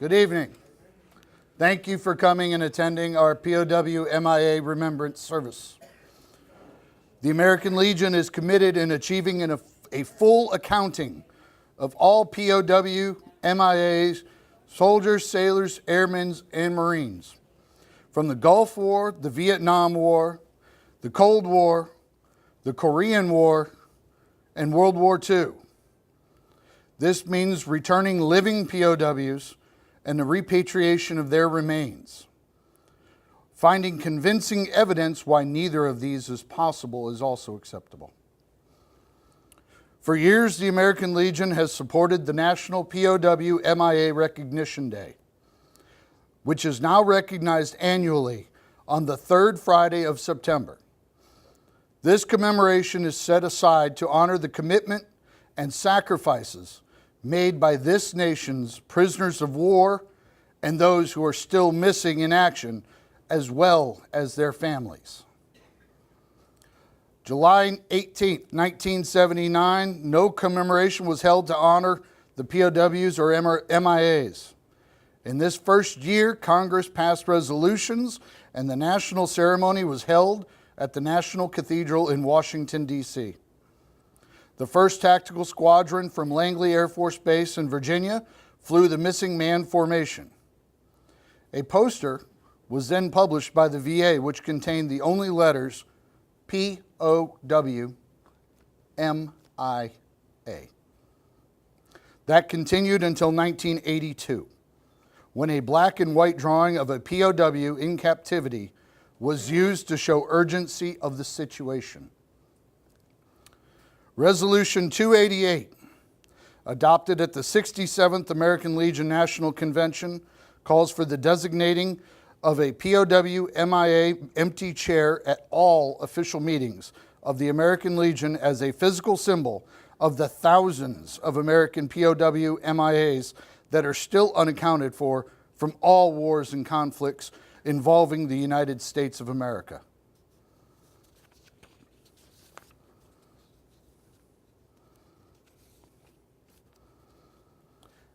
Good evening. Thank you for coming and attending our POW MIA Remembrance Service. The American Legion is committed in achieving a full accounting of all POW, MIAs, soldiers, sailors, airmen, and Marines from the Gulf War, the Vietnam War, the Cold War, the Korean War, and World War II. This means returning living POWs and the repatriation of their remains. Finding convincing evidence why neither of these is possible is also acceptable. For years, the American Legion has supported the National POW MIA Recognition Day, which is now recognized annually on the third Friday of September. This commemoration is set aside to honor the commitment and sacrifices made by this nation's prisoners of war and those who are still missing in action, as well as their families. July 18, 1979, no commemoration was held to honor the POWs or MIAs. In this first year, Congress passed resolutions and the national ceremony was held at the National Cathedral in Washington, D.C. The 1st Tactical Squadron from Langley Air Force Base in Virginia flew the Missing Man Formation. A poster was then published by the VA, which contained the only letters POW MIA. That continued until 1982, when a black and white drawing of a POW in captivity was used to show urgency of the situation. Resolution 288, adopted at the 67th American Legion National Convention, calls for the designating of a POW MIA empty chair at all official meetings of the American Legion as a physical symbol of the thousands of American POW MIAs that are still unaccounted for from all wars and conflicts involving the United States of America.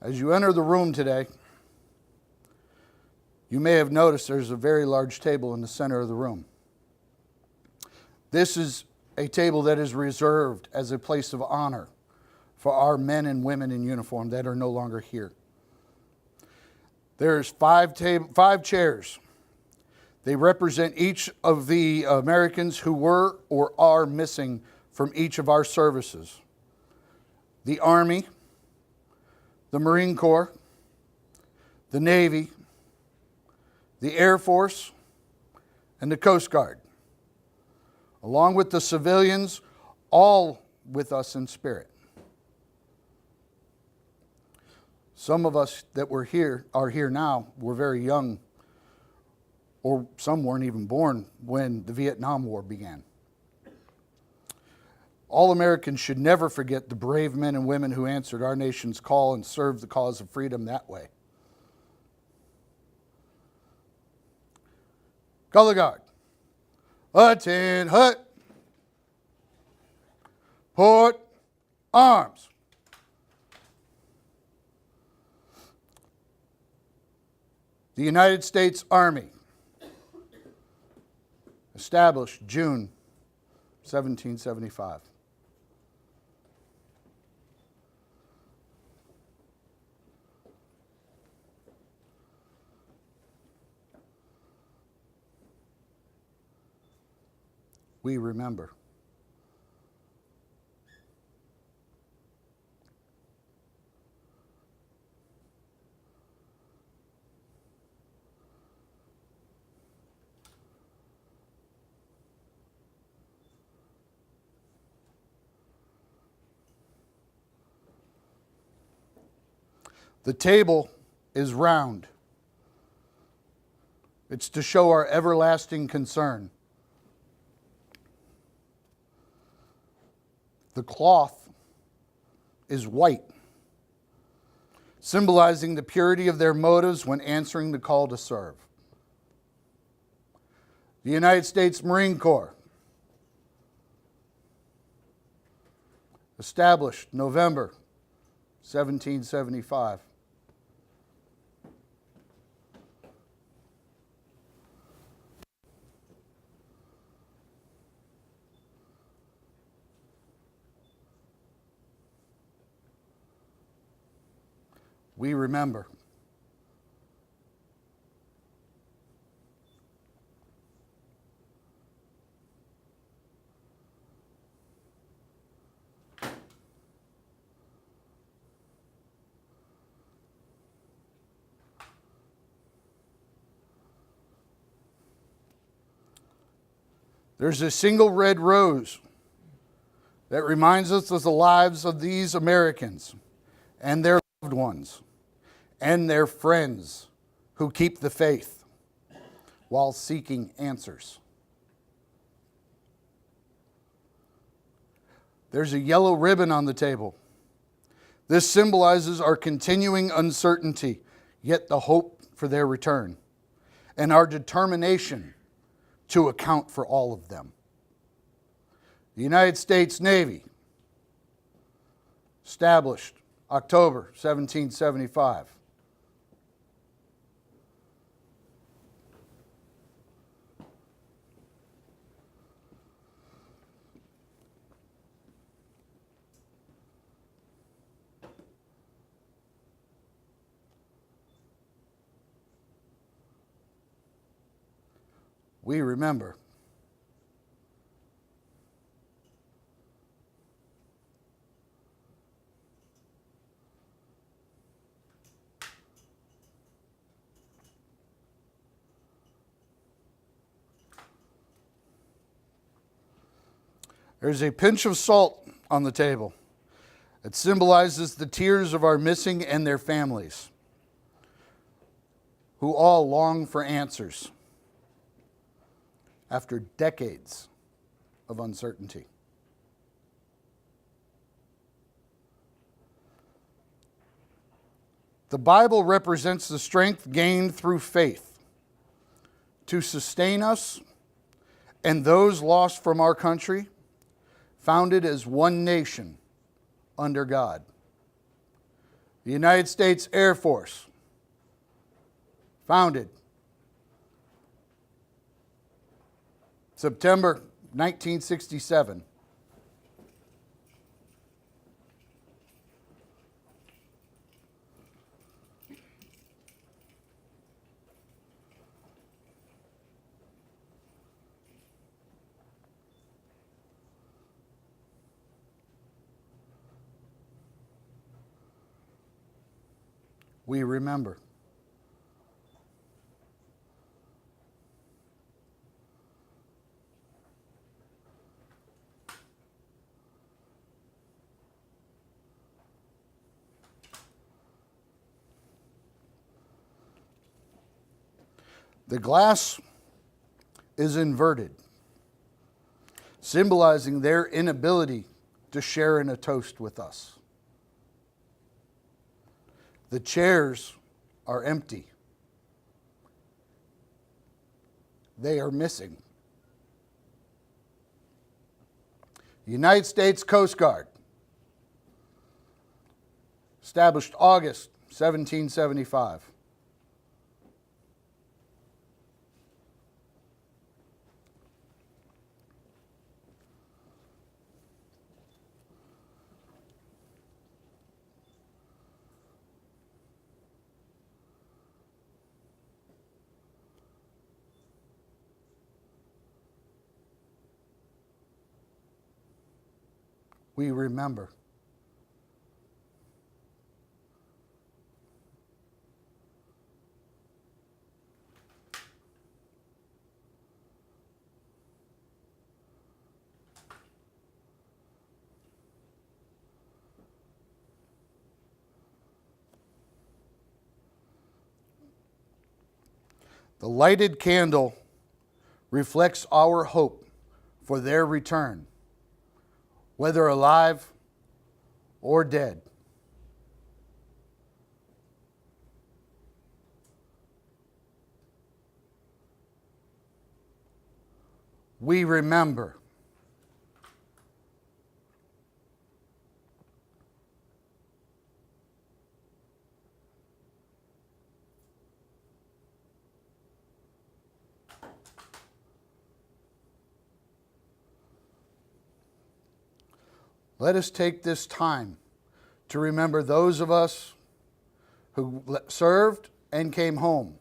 As you enter the room today, you may have noticed there's a very large table in the center of the room. This is a table that is reserved as a place of honor for our men and women in uniform that are no longer here. There's five chairs. They represent each of the Americans who were or are missing from each of our services. The Army, the Marine Corps, the Navy, the Air Force, and the Coast Guard, along with the civilians, all with us in spirit. Some of us that are here now, were very young, or some weren't even born when the Vietnam War began. All Americans should never forget the brave men and women who answered our nation's call and served the cause of freedom that way. Color Guard, attend hut, port arms. The United States Army, established June 1775. We remember. The table is round. It's to show our everlasting concern. The cloth is white, symbolizing the purity of their motives when answering the call to serve. The United States Marine Corps, established November 1775. We remember. There's a single red rose that reminds us of the lives of these Americans and their loved ones and their friends who keep the faith while seeking answers. There's a yellow ribbon on the table. This symbolizes our continuing uncertainty, yet the hope for their return, and our determination to account for all of them. The United States Navy, established October 1775. We remember. There's a pinch of salt on the table. It symbolizes the tears of our missing and their families, who all long for answers after decades of uncertainty. The Bible represents the strength gained through faith to sustain us and those lost from our country, founded as one nation under God. The United States Air Force, founded September 1967. We remember. The glass is inverted, symbolizing their inability to share in a toast with us. The chairs are empty. They are missing. United States Coast Guard, established August 1775. We remember. The lighted candle reflects our hope for their return, whether alive or dead. We remember. Let us take this time to remember those of us who served and came home.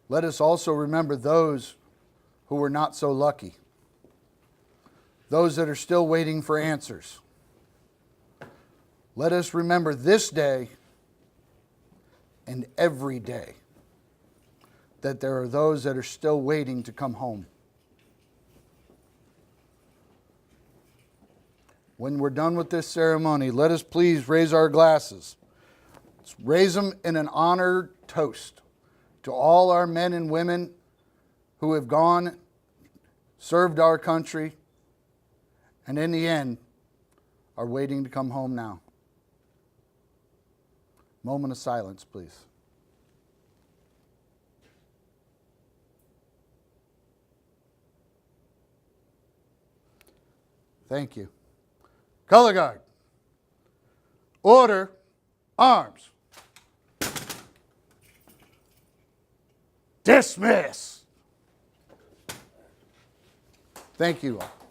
Let us also remember those who were not so lucky, those that are still waiting for answers. Let us remember this day and every day that there are those that are still waiting to come home. When we're done with this ceremony, let us please raise our glasses. Let's raise them in an honored toast to all our men and women who have gone, served our country, and in the end are waiting to come home now. Moment of silence, please. Thank you. Color guard. Order. Arms. Dismiss. Thank you all.